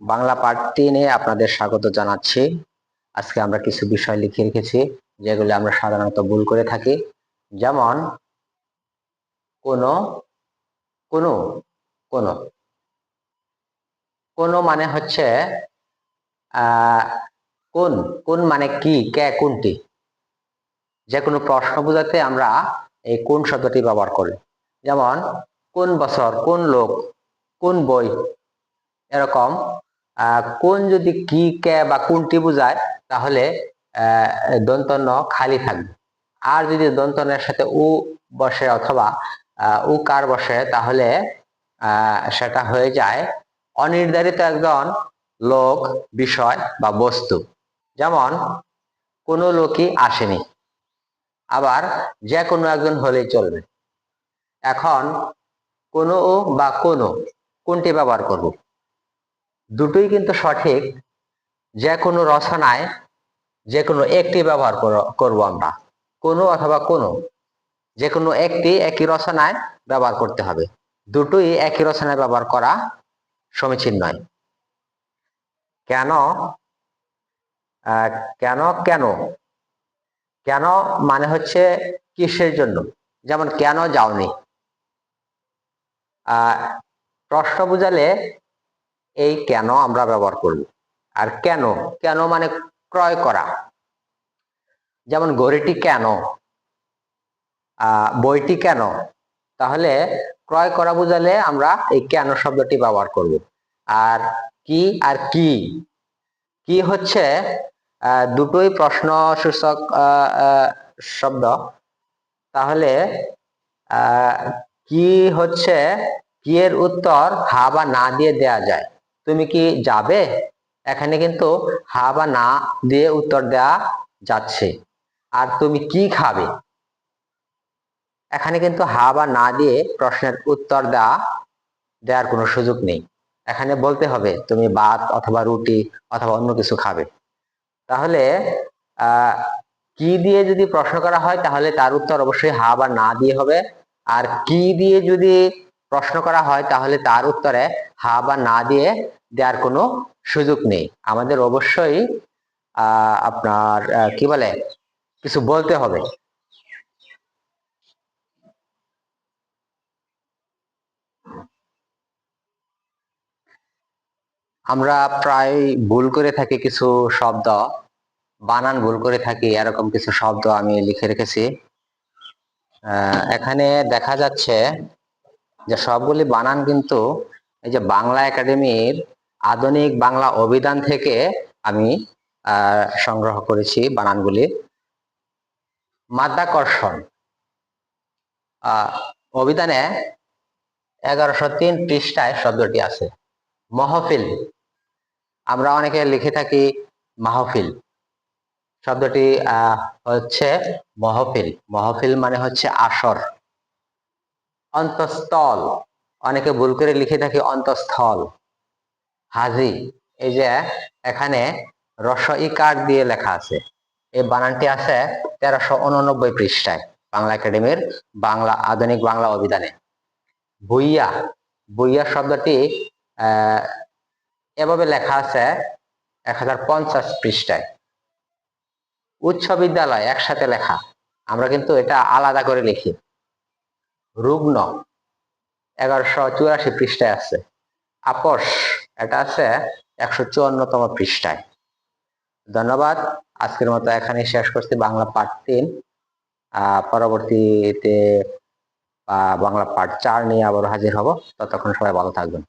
বাংলা পাঠ 3-এ আপনাদের স্বাগত জানাচ্ছি। আজকে আমরা কিছু বিষয় লিখে রেখেছি যেগুলো আমরা সাধারণত ভুল করে থাকি। যেমন কোনো, কোনো, কোনো, কোনো মানে হচ্ছে কোন, কোন মানে কি, কে, কোনটি। যে কোনো প্রশ্ন বোঝাতে আমরা এই কোন শব্দটি ব্যবহার করি। যেমন কোন বছর, কোন লোক, কোন বই, এরকম কোন যদি কি, কে বা কোনটি বোঝায় তাহলে দন্ত ন খালি থাকবে। আর যদি দন্ত নের সাথে উ বসে অথবা উ কার বসে তাহলে সেটা হয়ে যায় অনির্ধারিত একজন লোক, বিষয় বা বস্তু। যেমন কোনো লোকই আসেনি, আবার যে কোনো একজন হলেই চলবে। এখন কোনো বা কোনো কোনটি ব্যবহার করব? দুটোই কিন্তু সঠিক। যে কোনো রচনায় যে কোনো একটি ব্যবহার করব আমরা, কোনো অথবা কোনো, যে কোনো একটি একই রচনায় ব্যবহার করতে হবে। দুটোই একই রচনায় ব্যবহার করা সমীচীন নয়। কেন, কেন, কেন, কেন মানে হচ্ছে কিসের জন্য। যেমন কেন যাওনি, প্রশ্ন বুঝালে এই কেন আমরা ব্যবহার করব। আর কেন, কেন মানে ক্রয় করা। যেমন ঘড়িটি কেন, বইটি কেন, তাহলে ক্রয় করা বোঝালে আমরা এই কেন শব্দটি ব্যবহার করব। আর কি আর কি, কি হচ্ছে দুটোই প্রশ্নসূচক শব্দ। তাহলে কি হচ্ছে, কি এর উত্তর হা বা না দিয়ে দেয়া যায়। তুমি কি যাবে, এখানে কিন্তু হা বা না দিয়ে উত্তর দেয়া যাচ্ছে। আর তুমি কি খাবে, এখানে কিন্তু হা বা না দিয়ে প্রশ্নের উত্তর দেওয়ার কোনো সুযোগ নেই। এখানে বলতে হবে তুমি ভাত অথবা রুটি অথবা অন্য কিছু খাবে। তাহলে কি দিয়ে যদি প্রশ্ন করা হয় তাহলে তার উত্তর অবশ্যই হা বা না দিয়ে হবে। আর কি দিয়ে যদি প্রশ্ন করা হয় তাহলে তার উত্তরে হা বা না দিয়ে দেওয়ার কোনো সুযোগ নেই। আমাদের অবশ্যই আপনার কি বলে কিছু বলতে হবে। আমরা প্রায় ভুল করে থাকি কিছু শব্দ, বানান ভুল করে থাকি, এরকম কিছু শব্দ আমি লিখে রেখেছি। এখানে দেখা যাচ্ছে যে সবগুলি বানান কিন্তু এই যে বাংলা একাডেমির আধুনিক বাংলা অভিধান থেকে আমি সংগ্রহ করেছি বানানগুলি। মাধ্যাকর্ষণ অভিধানে 1103 পৃষ্ঠায় শব্দটি আছে। মহফিল, আমরা অনেকে লিখে থাকি মাহফিল, শব্দটি হচ্ছে মহফিল। মহফিল মানে হচ্ছে আসর। অন্তঃস্থল, অনেকে ভুল করে লিখে থাকি অন্তঃস্থল। হাজি, এই যে এখানে ই-কার দিয়ে লেখা আছে, এই বানানটি আছে 1389 পৃষ্ঠায় বাংলা একাডেমির বাংলা আধুনিক বাংলা অভিধানে। ভুইয়া, ভুইয়া শব্দটি এভাবে লেখা আছে 1050 পৃষ্ঠায়। উচ্চ বিদ্যালয় একসাথে লেখা, আমরা কিন্তু এটা আলাদা করে লিখি। রুগ্ন 1184 পৃষ্ঠায় আছে। আপোষ, এটা আছে 154তম পৃষ্ঠায়। ধন্যবাদ। আজকের মতো এখানেই শেষ করছি বাংলা পাঠ 3। পরবর্তীতে বাংলা পাঠ 4 নিয়ে আবার হাজির হব। ততক্ষণ সবাই ভালো থাকবেন।